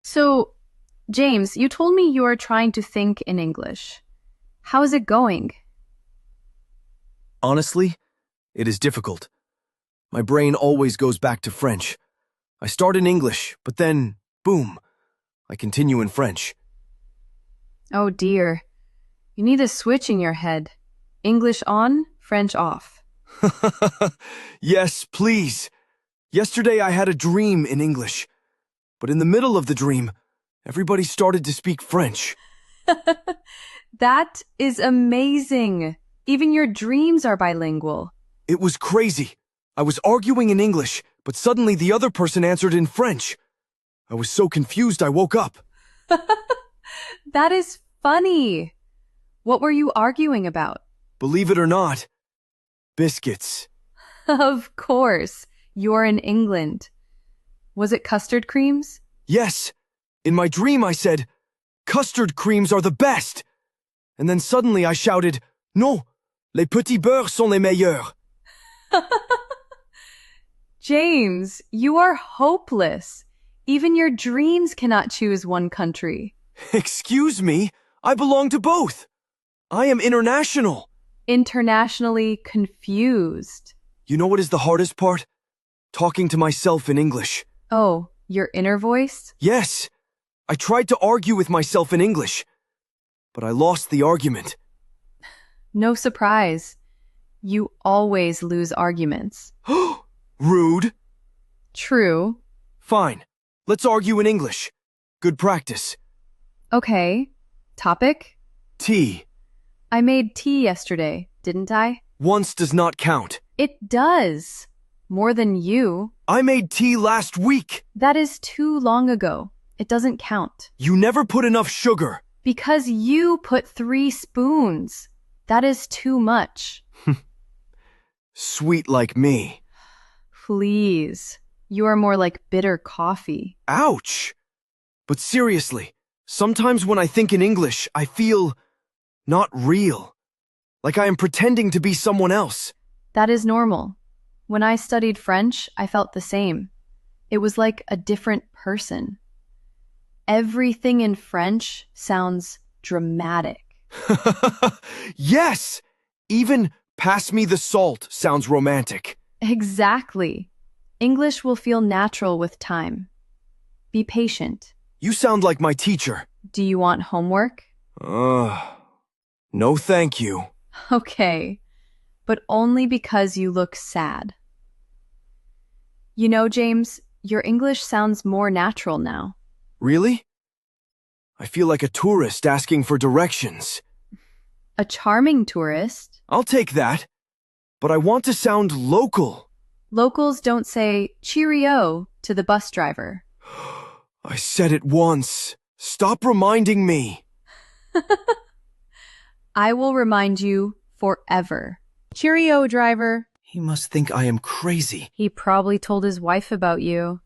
So, James, you told me you are trying to think in English. How is it going? Honestly, it is difficult. My brain always goes back to French. I start in English, but then, boom, I continue in French. Oh dear. You need a switch in your head. English on, French off. Yes, please. Yesterday I had a dream in English, but in the middle of the dream, everybody started to speak French. That is amazing. Even your dreams are bilingual. It was crazy. I was arguing in English, but suddenly the other person answered in French. I was so confused I woke up. That is funny. What were you arguing about? Believe it or not, biscuits. Of course, you're in England. Was it custard creams? Yes, in my dream I said, custard creams are the best. And then suddenly I shouted, non, les petits beurres sont les meilleurs. James, you are hopeless. Even your dreams cannot choose one country. Excuse me, I belong to both. I am international. Internationally confused. You know what is the hardest part? Talking to myself in English. Oh, your inner voice? Yes, I tried to argue with myself in English, but I lost the argument. No surprise. You always lose arguments. Rude. True. Fine, let's argue in English. Good practice. Okay. Topic? Tea. I made tea yesterday, didn't I? Once does not count. It does. More than you. I made tea last week. That is too long ago. It doesn't count. You never put enough sugar. Because you put 3 spoons. That is too much. Sweet like me. Please. You are more like bitter coffee. Ouch! But seriously, sometimes when I think in English, I feel not real. Like I am pretending to be someone else. That is normal. When I studied French, I felt the same. It was like a different person. Everything in French sounds dramatic. Yes! Even pass me the salt sounds romantic. Exactly. English will feel natural with time. Be patient. You sound like my teacher. Do you want homework? No thank you. Okay, but only because you look sad. You know, James, your English sounds more natural now. Really? I feel like a tourist asking for directions. A charming tourist. I'll take that. But I want to sound local. Locals don't say Cheerio to the bus driver. I said it once. Stop reminding me. I will remind you forever. Cheerio, driver. He must think I am crazy. He probably told his wife about you.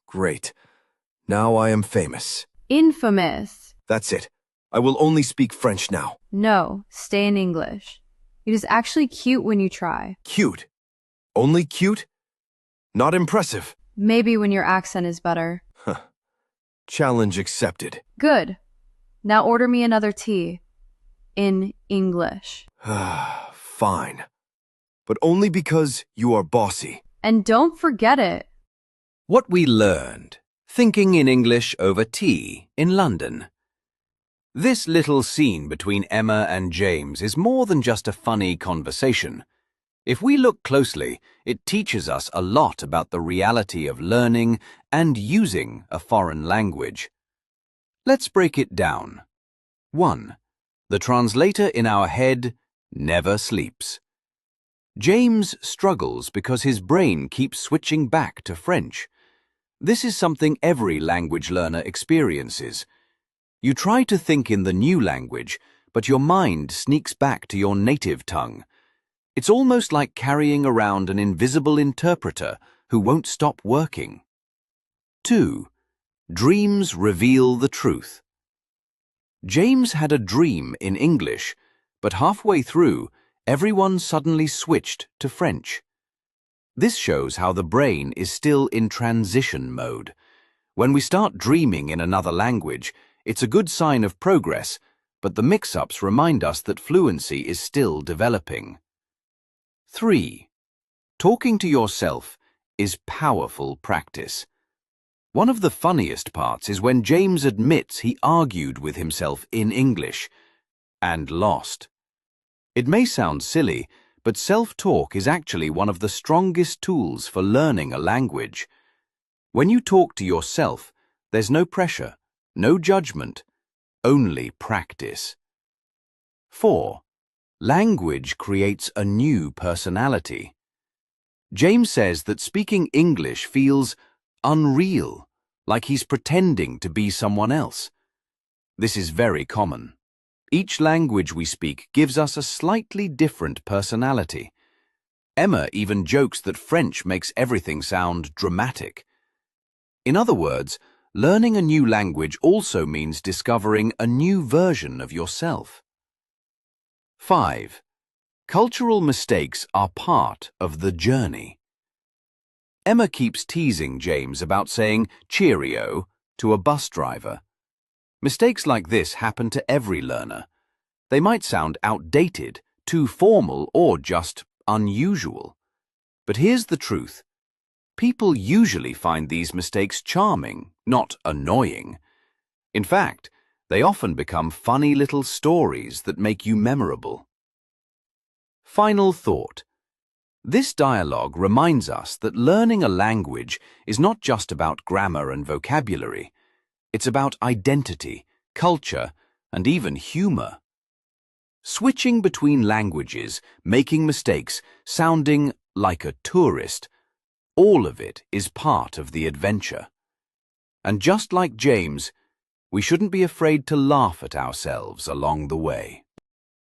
Great. Now I am famous. Infamous. That's it. I will only speak French now. No, stay in English. It is actually cute when you try. Cute. Only cute? Not impressive. Maybe when your accent is better. Challenge accepted. Good. Now order me another tea. In English. Fine. But only because you are bossy. And don't forget it. What we learned. Thinking in English over tea in London. This little scene between Emma and James is more than just a funny conversation. If we look closely, it teaches us a lot about the reality of learning and using a foreign language. Let's break it down. 1. The translator in our head never sleeps. James struggles because his brain keeps switching back to French. This is something every language learner experiences. You try to think in the new language, but your mind sneaks back to your native tongue. It's almost like carrying around an invisible interpreter who won't stop working. 2. Dreams reveal the truth. James had a dream in English, but halfway through, everyone suddenly switched to French. This shows how the brain is still in transition mode. When we start dreaming in another language, it's a good sign of progress, but the mix-ups remind us that fluency is still developing. 3. Talking to yourself is powerful practice. One of the funniest parts is when James admits he argued with himself in English and lost. It may sound silly, but self-talk is actually one of the strongest tools for learning a language. When you talk to yourself, there's no pressure, no judgment, only practice. 4. Language creates a new personality. James says that speaking English feels unreal, like he's pretending to be someone else. This is very common. Each language we speak gives us a slightly different personality. Emma even jokes that French makes everything sound dramatic. In other words, learning a new language also means discovering a new version of yourself. 5. Cultural mistakes are part of the journey. Emma keeps teasing James about saying Cheerio to a bus driver. Mistakes like this happen to every learner. They might sound outdated, too formal, or just unusual. But here's the truth. People usually find these mistakes charming, not annoying. In fact, they often become funny little stories that make you memorable. Final thought. This dialogue reminds us that learning a language is not just about grammar and vocabulary. It's about identity, culture, and even humor. Switching between languages, making mistakes, sounding like a tourist, all of it is part of the adventure. And just like James, we shouldn't be afraid to laugh at ourselves along the way.